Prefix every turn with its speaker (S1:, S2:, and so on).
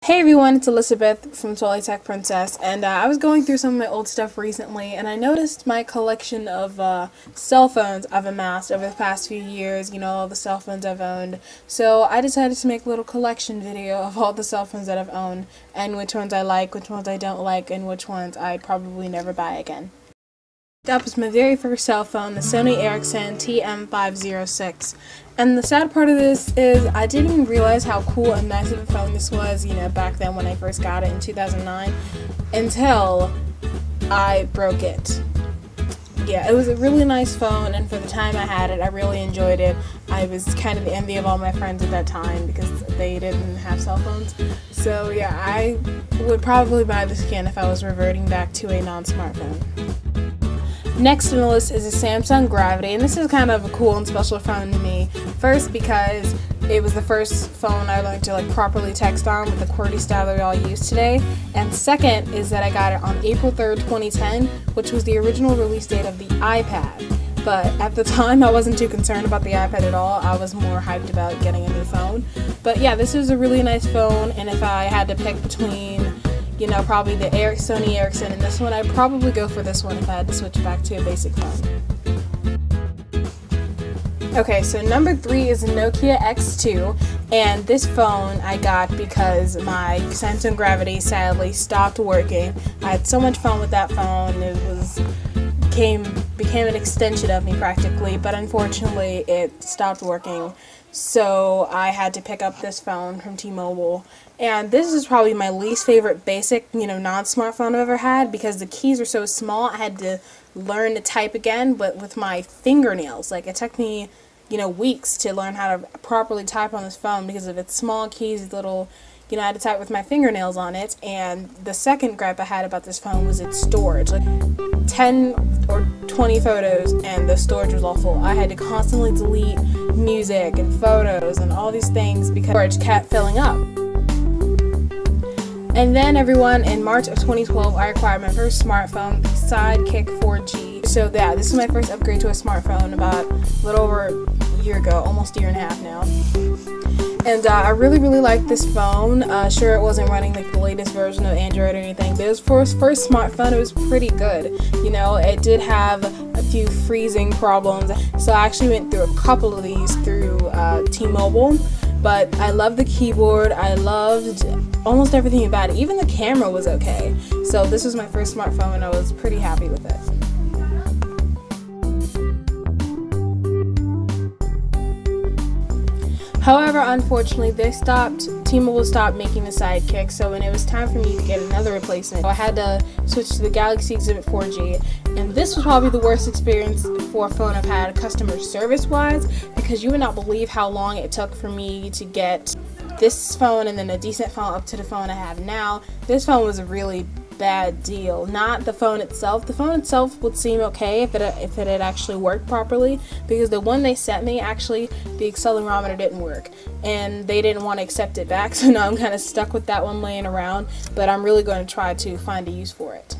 S1: Hey everyone, it's Elizabeth from Soleil Tech Princess, and I was going through some of my old stuff recently, and I noticed my collection of cell phones I've amassed over the past few years, all the cell phones I've owned. So I decided to make a little collection video of all the cell phones that I've owned, and which ones I like, which ones I don't like, and which ones I'd probably never buy again. That was my very first cell phone, the Sony Ericsson TM506. And the sad part of this is I didn't even realize how cool and nice of a phone this was, back then when I first got it in 2009, until I broke it. Yeah, it was a really nice phone, and for the time I had it, I really enjoyed it. I was kind of the envy of all my friends at that time because they didn't have cell phones. So yeah, I would probably buy this again if I was reverting back to a non-smartphone. Next on the list is a Samsung Gravity, and this is kind of a cool and special phone to me. First, because it was the first phone I learned to properly text on with the QWERTY style that we all use today. And second is that I got it on April 3rd, 2010, which was the original release date of the iPad. But at the time, I wasn't too concerned about the iPad at all. I was more hyped about getting a new phone. But yeah, this was a really nice phone, and if I had to pick between probably the Sony Ericsson and this one, I'd probably go for this one if I had to switch back to a basic phone. Okay, so number 3 is a Nokia X2, and this phone I got because my Samsung Gravity sadly stopped working. I had so much fun with that phone. It became an extension of me practically, but unfortunately it stopped working. So I had to pick up this phone from T-Mobile, and this is probably my least favorite basic, non-smartphone I've ever had because the keys are so small. I had to learn to type again, but with my fingernails. It took me, weeks to learn how to properly type on this phone because of its small keys, little, I had to type with my fingernails on it. And the second gripe I had about this phone was its storage. 10 or 20 photos and the storage was all full. I had to constantly delete music and photos and all these things because storage kept filling up. And then everyone, in March of 2012, I acquired my first smartphone, the Sidekick 4G. So yeah, this is my first upgrade to a smartphone about a little over a year ago, almost a year and a half now. And I really liked this phone. Sure, it wasn't running the latest version of Android or anything, but it was for its first smartphone, it was pretty good. It did have a few freezing problems, so I actually went through a couple of these through T-Mobile. But I loved the keyboard, I loved almost everything about it. Even the camera was okay. So this was my first smartphone and I was pretty happy with it. However, unfortunately, T-Mobile stopped making the Sidekick, so when it was time for me to get another replacement, I had to switch to the Galaxy Exhibit 4G, and this was probably the worst experience for a phone I've had customer service-wise, because you would not believe how long it took for me to get this phone and then a decent phone up to the phone I have now. This phone was a really bad deal. Not the phone itself. The phone itself would seem okay if it had actually worked properly, because the one they sent me, actually the accelerometer didn't work and they didn't want to accept it back, so now I'm kind of stuck with that one laying around, but I'm really going to try to find a use for it.